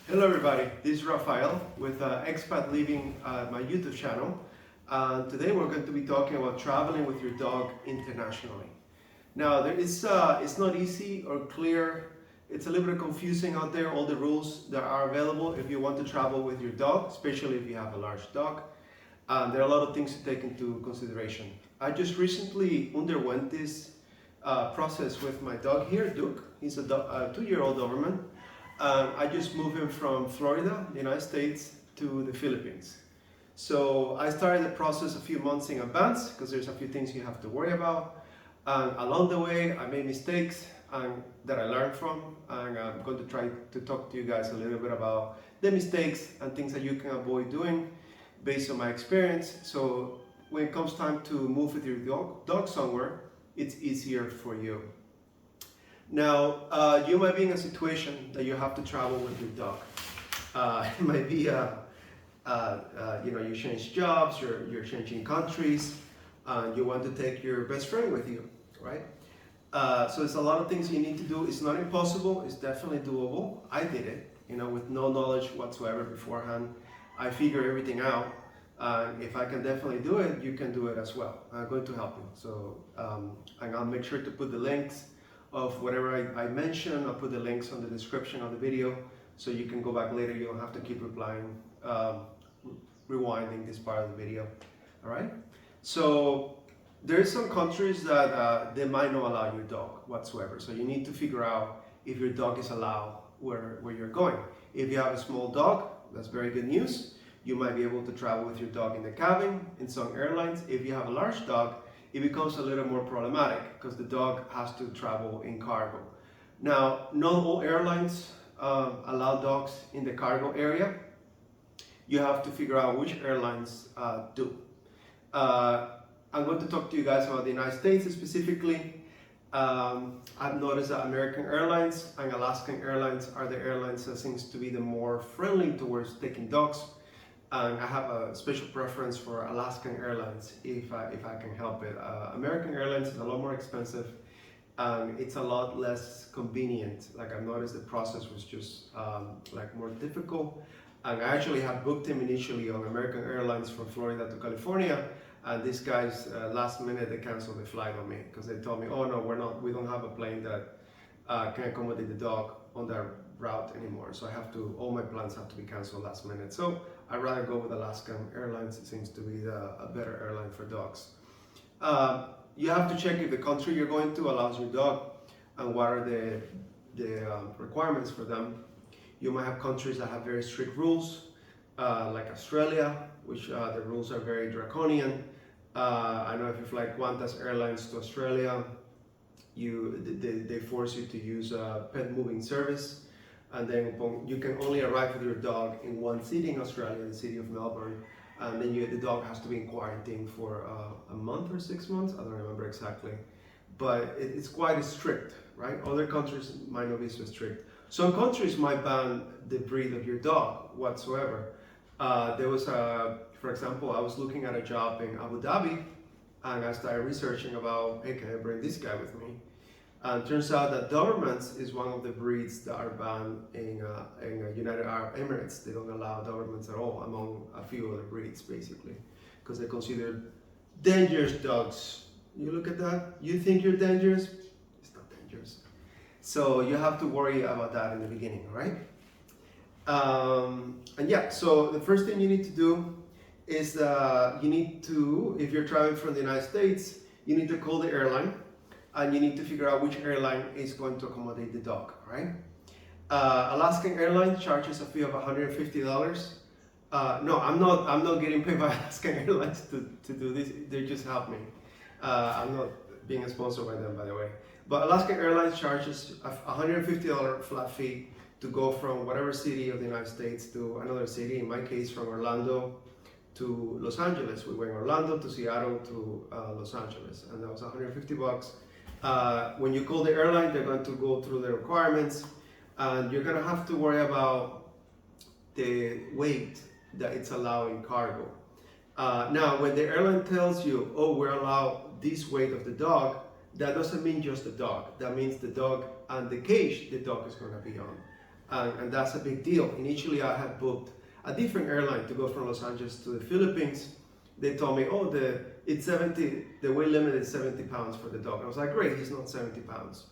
Hello everybody, this is Rafael with Expat Living, my YouTube channel. Today we're going to be talking about traveling with your dog internationally. Now it's not easy or clear, it's a little bit confusing out there, all the rules that are available if you want to travel with your dog, especially if you have a large dog. There are a lot of things to take into consideration. I just recently underwent this process with my dog here, Duke. He's a 2-year-old Doberman. I just moved him from Florida, the United States, to the Philippines. So I started the process a few months in advance because there's a few things you have to worry about. And along the way, I made mistakes that I learned from. And I'm going to try to talk to you guys a little bit about the mistakes and things that you can avoid doing based on my experience. So when it comes time to move with your dog somewhere, it's easier for you. Now, you might be in a situation that you have to travel with your dog. It might be, you change jobs, you're changing countries, you want to take your best friend with you, right? So there's a lot of things you need to do. It's not impossible, it's definitely doable. I did it, with no knowledge whatsoever beforehand. I figured everything out. If I can definitely do it, you can do it as well. I'm going to help you. So, and I'll make sure to put the links of whatever I mentioned. I'll put the links on the description of the video so you can go back later. You don't have to keep rewinding this part of the video. All right. So there's some countries that they might not allow your dog whatsoever. So you need to figure out if your dog is allowed where you're going. If you have a small dog, that's very good news. You might be able to travel with your dog in the cabin in some airlines. If you have a large dog, it becomes a little more problematic because the dog has to travel in cargo. Now, not all airlines allow dogs in the cargo area. You have to figure out which airlines do. I'm going to talk to you guys about the United States specifically. I've noticed that American Airlines and Alaskan Airlines are the airlines that seems to be the more friendly towards taking dogs. And I have a special preference for Alaskan Airlines if I can help it. American Airlines is a lot more expensive. It's a lot less convenient. Like I've noticed the process was just more difficult. And I actually had booked him initially on American Airlines from Florida to California. And these guys, last minute, they canceled the flight on me because they told me, oh no, we don't have a plane that can accommodate the dog on that route anymore. So all my plans have to be canceled last minute. So I'd rather go with Alaskan Airlines. It seems to be a better airline for dogs. You have to check if the country you're going to allows your dog and what are the requirements for them. You might have countries that have very strict rules, like Australia, which the rules are very draconian. I know if you fly Qantas Airlines to Australia, they force you to use a pet moving service. And then you can only arrive with your dog in one city in Australia, the city of Melbourne. And then the dog has to be in quarantine for a month or 6 months. I don't remember exactly. But it's quite strict, right? Other countries might not be so strict. Some countries might ban the breed of your dog whatsoever. There was for example, I was looking at a job in Abu Dhabi and I started researching about, hey, can I bring this guy with me? And it turns out that Dobermans is one of the breeds that are banned in United Arab Emirates. They don't allow Dobermans at all, among a few other breeds, basically, because they're considered dangerous dogs. You look at that, you think you're dangerous? It's not dangerous. So you have to worry about that in the beginning, right? So the first thing you need to do is if you're traveling from the United States, you need to call the airline. And you need to figure out which airline is going to accommodate the dog, right? Alaskan Airlines charges a fee of $150. No, I'm not getting paid by Alaskan Airlines to do this. They just help me. I'm not being sponsored by them, by the way. But Alaskan Airlines charges a $150 flat fee to go from whatever city of the United States to another city. In my case, from Orlando to Los Angeles. We went Orlando to Seattle to Los Angeles, and that was $150. When you call the airline, they're going to go through the requirements, and you're going to have to worry about the weight that it's allowing cargo. Now, when the airline tells you, oh, we're allowed this weight of the dog, that doesn't mean just the dog. That means the dog and the cage the dog is going to be on. and that's a big deal. Initially, I had booked a different airline to go from Los Angeles to the Philippines. They told me, oh, the weight limit is 70 pounds for the dog. I was like, great, he's not 70 pounds.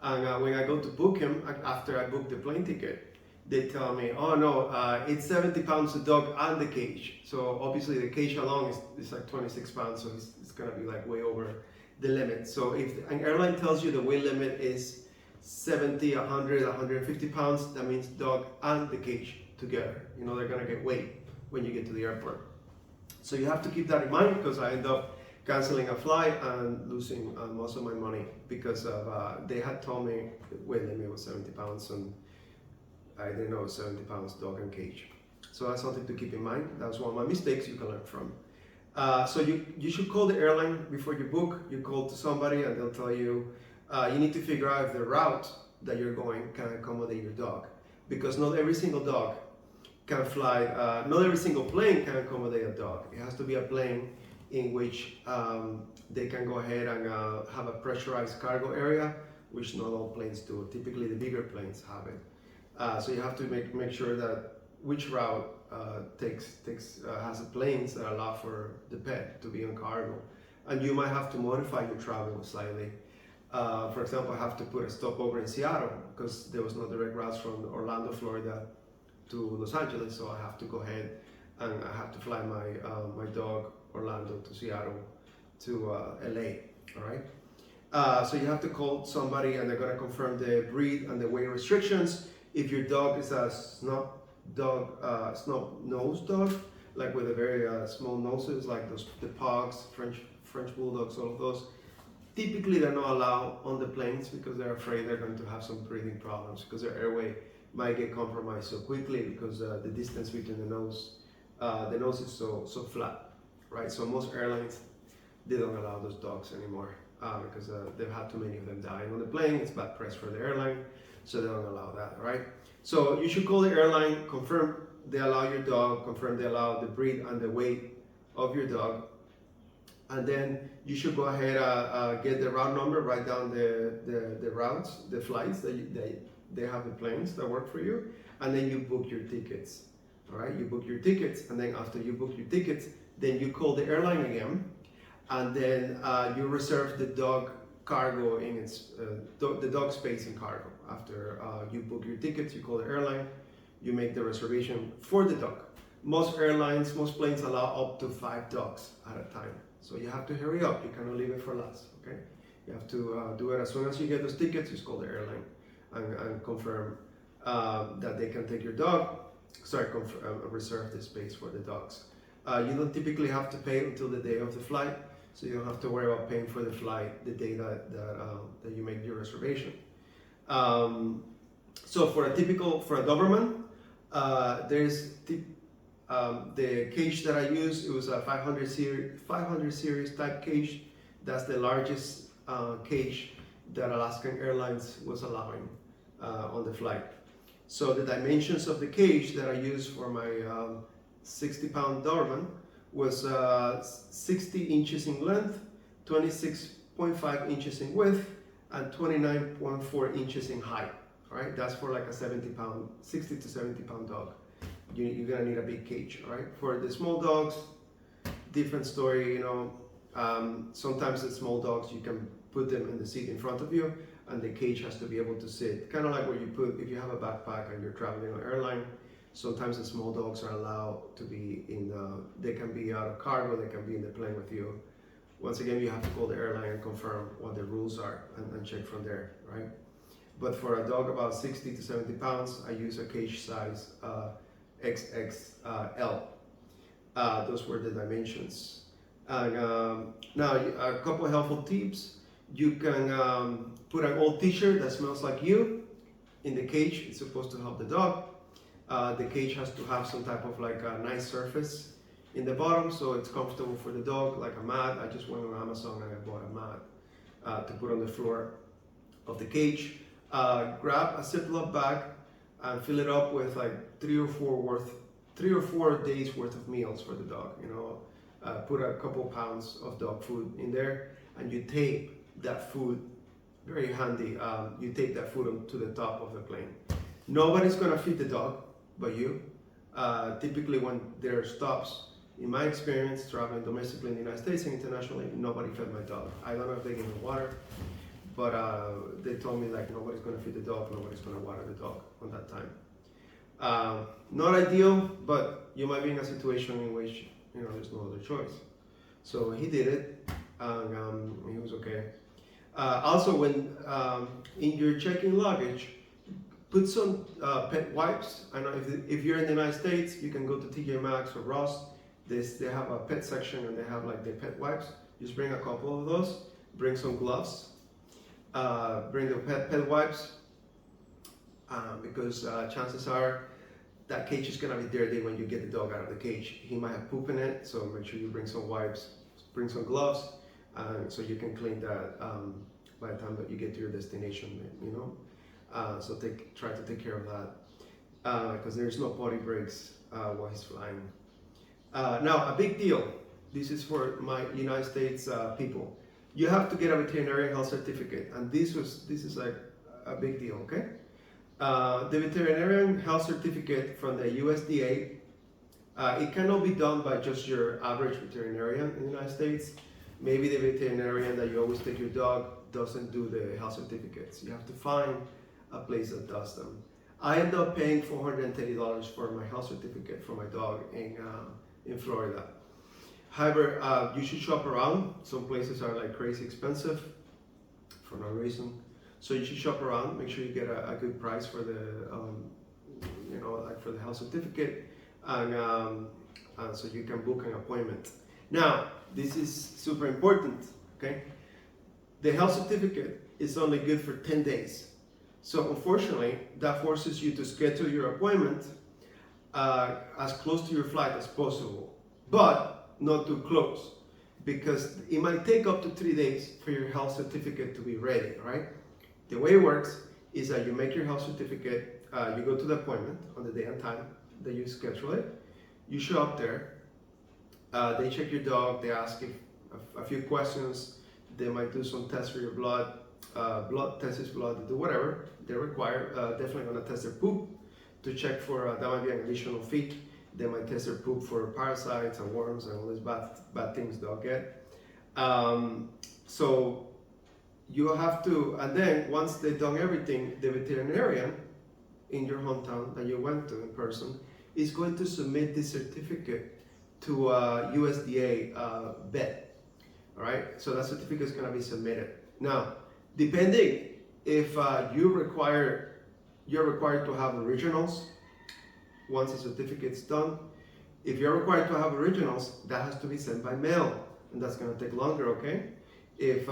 And when I go to book him, after I book the plane ticket, they tell me, oh no, it's 70 pounds the dog and the cage. So obviously the cage alone is like 26 pounds, so it's gonna be like way over the limit. So if an airline tells you the weight limit is 70, 100, 150 pounds, that means dog and the cage together. You know, they're gonna get weight when you get to the airport. So you have to keep that in mind, because I end up canceling a flight and losing most of my money because of they had told me the weight limit was 70 pounds and I didn't know it was 70 pounds dog and cage. So that's something to keep in mind. That's one of my mistakes you can learn from. So you should call the airline before you book. You call to somebody and they'll tell you, you need to figure out if the route that you're going can accommodate your dog, because not every single dog can fly, not every single plane can accommodate a dog. It has to be a plane in which they can go ahead and have a pressurized cargo area, which not all planes do. Typically the bigger planes have it. So you have to make sure that which route has planes that allow for the pet to be on cargo. And you might have to modify your travel slightly. For example, I have to put a stopover in Seattle because there was no direct routes from Orlando, Florida to Los Angeles, so I have to go ahead and I have to fly my dog Orlando to Seattle to LA. All right. So you have to call somebody and they're gonna confirm the breed and the weight restrictions. If your dog is a snub nose dog, like with a very small noses, like the Pugs, French Bulldogs, all of those, typically they're not allowed on the planes because they're afraid they're going to have some breathing problems because their airway might get compromised so quickly because the distance between the nose is so flat, right? So most airlines, they don't allow those dogs anymore because they've had too many of them dying on the plane. It's bad press for the airline, so they don't allow that, right? So you should call the airline, confirm they allow your dog, confirm they allow the breed and the weight of your dog, and then you should go ahead get the route number, write down the routes, the flights that they have the planes that work for you, and then you book your tickets. All right, you book your tickets, and then after you book your tickets, then you call the airline again, and then you reserve the dog cargo in its the dog space in cargo. After you book your tickets, you call the airline, you make the reservation for the dog. Most planes allow up to 5 dogs at a time, so you have to hurry up. You cannot leave it for last. Okay, you have to do it as soon as you get those tickets. Just call the airline and confirm that they can take your dog. Reserve the space for the dogs. You don't typically have to pay until the day of the flight, so you don't have to worry about paying for the flight the day that you make your reservation. So for a Dobermann, there's the cage that I use. It was a 500 series type cage. That's the largest cage that Alaskan Airlines was allowing on the flight. So the dimensions of the cage that I used for my 60-pound Dobermann was 60 inches in length, 26.5 inches in width, and 29.4 inches in height. All right, that's for like a 60 to 70 pound dog. You're gonna need a big cage. All right, for the small dogs, different story. You know, sometimes the small dogs you can put them in the seat in front of you, and the cage has to be able to sit. Kind of like what you put if you have a backpack and you're traveling on an airline. Sometimes the small dogs are allowed to be in. They can be out of cargo. They can be in the plane with you. Once again, you have to call the airline and confirm what the rules are and check from there, right? But for a dog about 60 to 70 pounds, I use a cage size XXL. Those were the dimensions. And now, a couple of helpful tips. You can put an old t-shirt that smells like you in the cage. It's supposed to help the dog. The cage has to have some type of like a nice surface in the bottom so it's comfortable for the dog, like a mat. I just went on Amazon and I bought a mat to put on the floor of the cage. Grab a Ziploc bag and fill it up with like 3 or 4 days worth of meals for the dog. You know, put a couple pounds of dog food in there, and you tape that food. Very handy. You tape that food to the top of the plane. Nobody's gonna feed the dog but you. Typically when there are stops, in my experience traveling domestically in the United States and internationally, nobody fed my dog. I don't know if they gave me water, but they told me like nobody's gonna feed the dog, nobody's gonna water the dog on that time. Not ideal, but you might be in a situation in which there's no other choice. So he did it, and he was okay. Also, when in your checking luggage, put some pet wipes. I know if you're in the United States, you can go to TJ Maxx or Ross. They have a pet section and they have like the pet wipes. Just bring a couple of those. Bring some gloves. Bring the pet wipes because chances are that cage is gonna be dirty when you get the dog out of the cage. He might have poop in it, so make sure you bring some wipes, bring some gloves, so you can clean that by the time that you get to your destination. So try to take care of that because there's no potty breaks while he's flying. Now, a big deal. This is for my United States people. You have to get a veterinarian health certificate, and this is like a big deal. Okay, the veterinarian health certificate from the USDA. It cannot be done by just your average veterinarian in the United States. Maybe the veterinarian that you always take your dog doesn't do the health certificates. You have to find a place that does them. I ended up paying $430 for my health certificate for my dog in Florida. However, you should shop around. Some places are like crazy expensive for no reason. So you should shop around. Make sure you get a good price for the, like for the health certificate, and so you can book an appointment. Now, this is super important. Okay, the health certificate is only good for 10 days. So unfortunately, that forces you to schedule your appointment as close to your flight as possible, but not too close, because it might take up to 3 days for your health certificate to be ready, right? The way it works is that you make your health certificate, you go to the appointment on the day and time that you schedule it, you show up there, they check your dog, they ask you a few questions, they might do some tests for your blood, test his blood, do whatever they require. Definitely gonna test their poop to check for, that might be an additional fee. They might test their poop for parasites and worms and all these bad things they'll get. So you have to, and then once they've done everything, the veterinarian in your hometown that you went to in person is going to submit this certificate to USDA vet. All right, so that certificate is going to be submitted. Now, depending if you're required to have originals once the certificate's done. If you're required to have originals, that has to be sent by mail, and that's going to take longer. Okay, if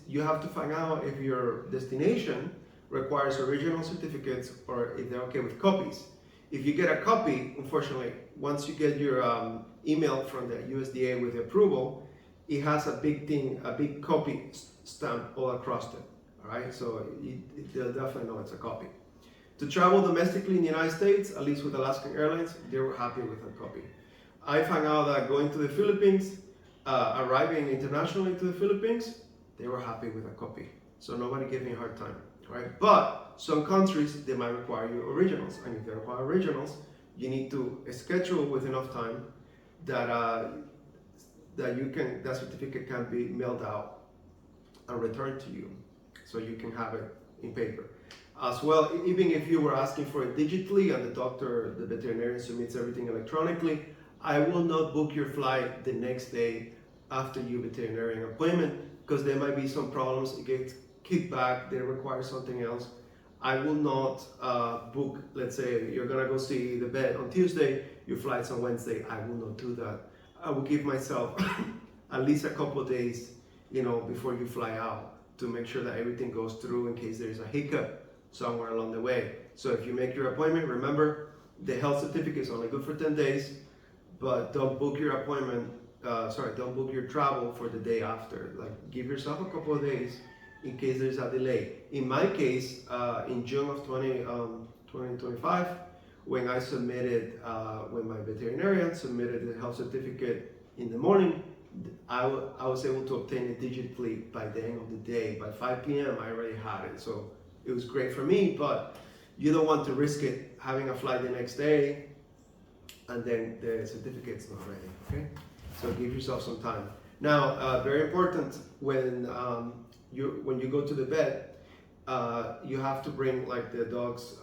you have to find out if your destination requires original certificates or if they're okay with copies. If you get a copy, unfortunately, once you get your email from the USDA with the approval, it has a big copy stamp all across it. All right, so they'll definitely know it's a copy. To travel domestically in the United States, at least with Alaskan Airlines, they were happy with a copy. I found out that going to the Philippines, arriving internationally to the Philippines, they were happy with a copy. So nobody gave me a hard time, right? But some countries, they might require you originals. And if they require originals, you need to schedule with enough time that that certificate can be mailed out and returned to you, so you can have it in paper. As well, even if you were asking for it digitally and the veterinarian submits everything electronically, I will not book your flight the next day after your veterinarian appointment, because there might be some problems, it gets kicked back, they require something else. I will not book, let's say you're gonna go see the vet on Tuesday, your flight's on Wednesday, I will not do that. I will give myself at least a couple of days, before you fly out, to make sure that everything goes through in case there's a hiccup somewhere along the way. So if you make your appointment, remember the health certificate is only good for 10 days, but don't book your appointment, don't book your travel for the day after. Like, give yourself a couple of days in case there's a delay. In my case, in June of 2025, when I submitted, when my veterinarian submitted the health certificate in the morning, I was able to obtain it digitally by the end of the day. By 5 p.m. I already had it, so it was great for me. But You don't want to risk it having a flight the next day and then the certificate's not ready, okay? So give yourself some time. Now, very important, when you go to the vet, you have to bring like the dog's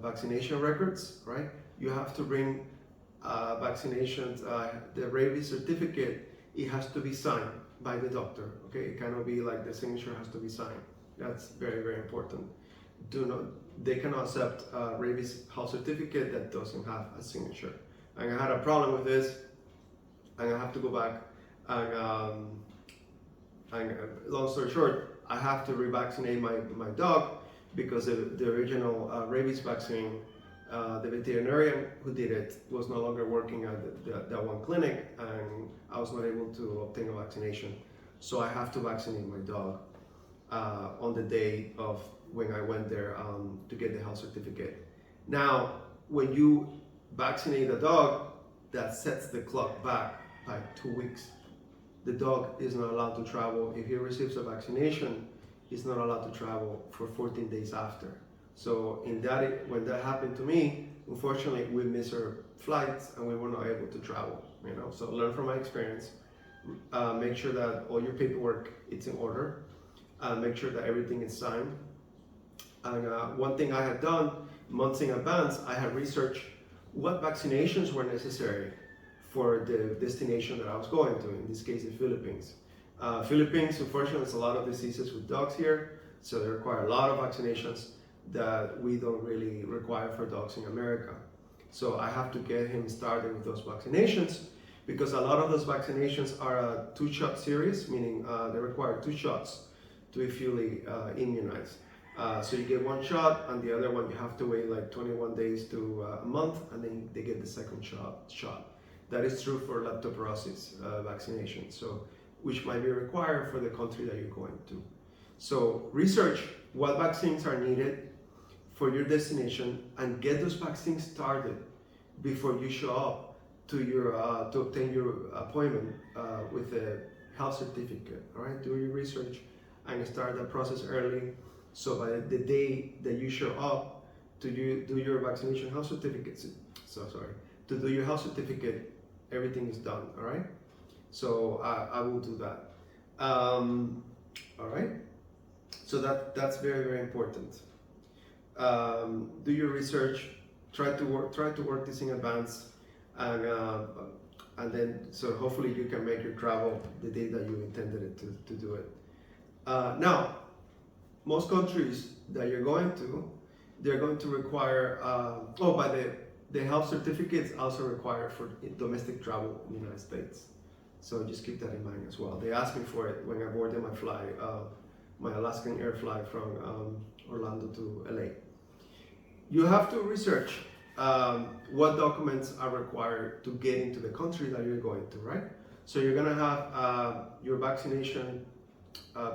vaccination records, right? You have to bring vaccinations, the rabies certificate. It has to be signed by the doctor, okay? It cannot be like the signature has to be signed. That's very, very important. They cannot accept a rabies health certificate that doesn't have a signature. And I had a problem with this, and I have to go back. And long story short, I have to revaccinate my dog because the original rabies vaccine, the veterinarian who did it was no longer working at that one clinic, and I was not able to obtain a vaccination. So I have to vaccinate my dog on the day of when I went there to get the health certificate. Now, when you vaccinate a dog, that sets the clock back by 2 weeks. The dog is not allowed to travel. If he receives a vaccination, he's not allowed to travel for 14 days after. So when that happened to me, unfortunately, we missed our flights and we were not able to travel. So learn from my experience. Make sure that all your paperwork is in order. Make sure that everything is signed. And one thing I had done months in advance, I had researched what vaccinations were necessary for the destination that I was going to, in this case the Philippines. Philippines, unfortunately, there's a lot of diseases with dogs here, so they require a lot of vaccinations that we don't really require for dogs in America. So I have to get him started with those vaccinations, because a lot of those vaccinations are a 2-shot series, meaning they require 2 shots to be fully immunized. So you get 1 shot, and the other one you have to wait like 21 days to a month, and then they get the second shot. That is true for leptospirosis vaccination, so which might be required for the country that you're going to. So research what vaccines are needed for your destination and get those vaccines started before you show up to obtain your appointment with a health certificate. All right, do your research and start the process early. So by the day that you show up to do your vaccination health certificate, to do your health certificate, everything is done. All right. So I will do that. All right. So that's very, very important. Do your research. Try to work this in advance, and then so hopefully you can make your travel the day that you intended it to do it. Now, most countries that you're going to, they're going to require. The health certificates also required for domestic travel in the United States. So just keep that in mind as well. They asked me for it when I boarded my flight, my Alaskan Air flight from Orlando to LA. You have to research what documents are required to get into the country that you're going to, right? So you're gonna have your vaccination,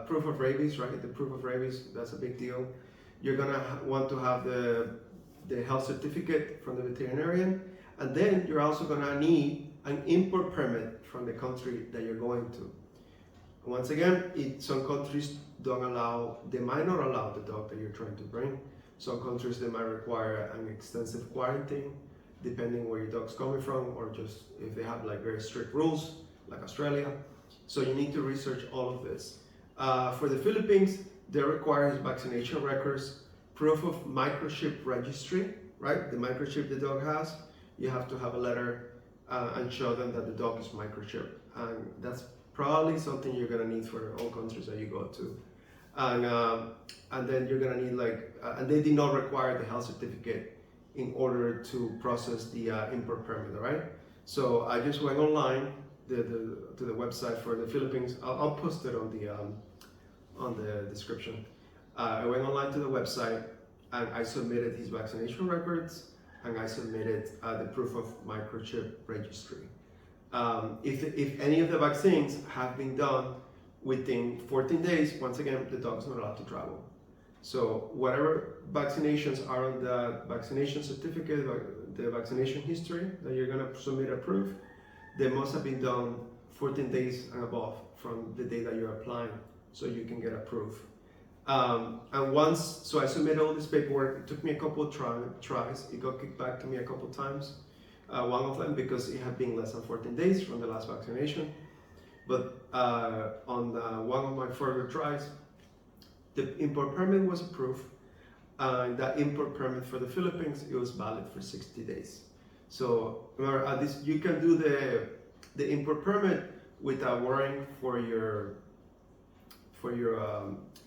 proof of rabies, right? The proof of rabies, that's a big deal. You're gonna want to have the health certificate from the veterinarian, and then you're also gonna need an import permit from the country that you're going to. Once again, some countries they might not allow the dog that you're trying to bring. Some countries, they might require an extensive quarantine, depending where your dog's coming from, or just if they have like very strict rules, like Australia. So you need to research all of this. For the Philippines, they require his vaccination records, proof of microchip registry, right? The microchip the dog has, you have to have a letter and show them that the dog is microchipped. And that's probably something you're gonna need for all countries that you go to. And then you're gonna need and they did not require the health certificate in order to process the import permit, all right? So I just went online to the website for the Philippines. I'll post it on the description. I went online to the website and I submitted his vaccination records and I submitted the proof of microchip registry. If any of the vaccines have been done within 14 days, once again, the dog's not allowed to travel. So whatever vaccinations are on the vaccination certificate, the vaccination history that you're gonna submit a proof, they must have been done 14 days and above from the day that you're applying, so you can get approved. And once, so I submitted all this paperwork. It took me a couple of tries. It got kicked back to me a couple of times. One of them because it had been less than 14 days from the last vaccination. But on one of my further tries, the import permit was approved. That import permit for the Philippines, it was valid for 60 days. So remember, you can do the import permit without worrying for your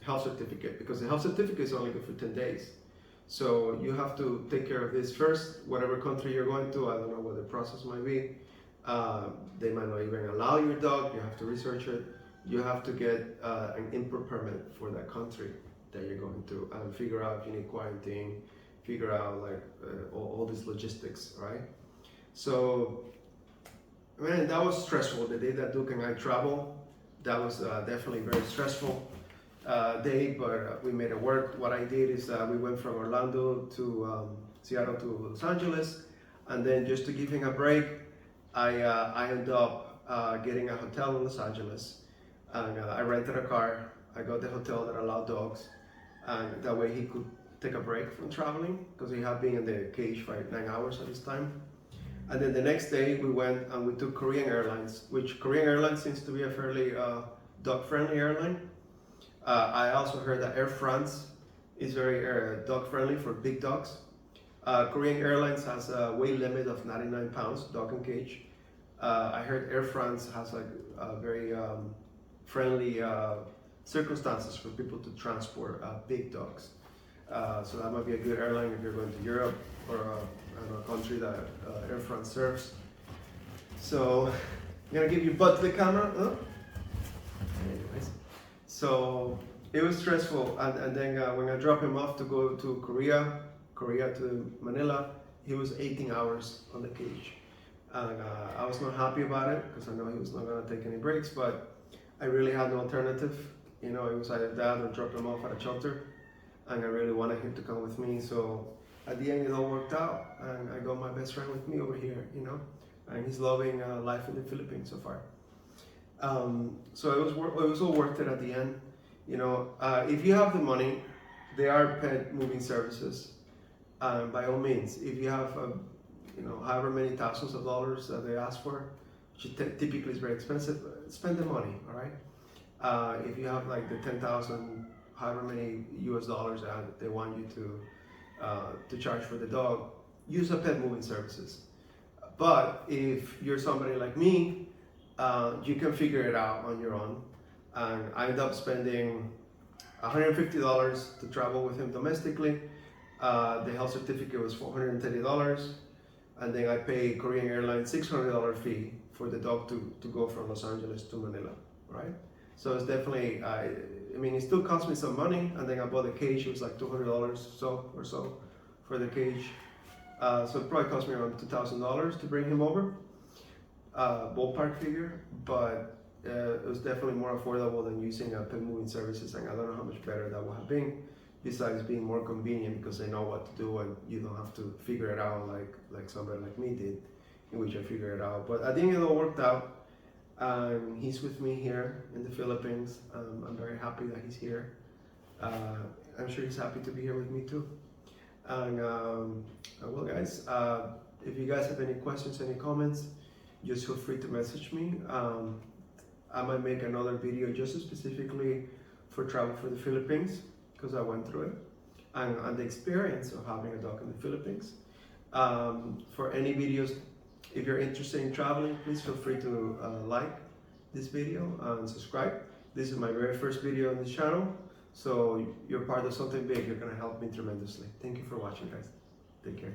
health certificate, because the health certificate is only good for 10 days. So you have to take care of this first, whatever country you're going to. I don't know what the process might be. They might not even allow your dog. You have to research it. You have to get an import permit for that country that you're going to, and figure out if you need quarantine, figure out like all these logistics, right? So, man, that was stressful. The day that Duke and I traveled, that was definitely very stressful day, but we made it work. What I did is we went from Orlando to Seattle to Los Angeles, and then just to give him a break, I ended up getting a hotel in Los Angeles, and I rented a car. I got the hotel that allowed dogs, and that way he could take a break from traveling, because he had been in the cage for 9 hours at this time. And then the next day we went and we took Korean Airlines, which Korean Airlines seems to be a fairly dog-friendly airline. I also heard that Air France is very dog-friendly for big dogs. Korean Airlines has a weight limit of 99 pounds, dog and cage. I heard Air France has like very friendly circumstances for people to transport big dogs. So that might be a good airline if you're going to Europe or a country that Air France serves. So I'm gonna give you butt to the camera. Anyways, so it was stressful, and then when I dropped him off to go to Korea to Manila, he was 18 hours on the cage, and I was not happy about it because I know he was not gonna take any breaks, but I really had no alternative. You know, it was either that or drop him off at a shelter, and I really wanted him to come with me. So at the end, it all worked out, and I got my best friend with me over here, you know, and he's loving life in the Philippines so far. So it was all worth it at the end, you know. If you have the money, there are pet moving services. By all means, if you have, you know, however many thousands of dollars that they ask for, which typically is very expensive, spend the money, all right? If you have like the 10,000, however many US dollars that they want you to charge for the dog, use a pet moving services. But if you're somebody like me, you can figure it out on your own. And I ended up spending $150 to travel with him domestically. The health certificate was $430, and then I paid Korean Airlines $600 fee for the dog to go from Los Angeles to Manila, right? So it's definitely, I mean, it still cost me some money, and then I bought the cage. It was like $200 or so for the cage. So it probably cost me around $2,000 to bring him over, ballpark figure, but it was definitely more affordable than using pet moving services, and I don't know how much better that would have been, besides being more convenient because they know what to do and you don't have to figure it out like somebody like me did, in which I figured it out. But I think it all worked out. He's with me here in the Philippines. I'm very happy that he's here. I'm sure he's happy to be here with me too. And well, guys, if you guys have any questions, any comments, just feel free to message me. I might make another video just specifically for travel for the Philippines, because I went through it, and the experience of having a dog in the Philippines. For any videos, if you're interested in traveling, please feel free to like this video and subscribe. This is my very first video on this channel, so you're part of something big. You're gonna help me tremendously. Thank you for watching, guys. Take care.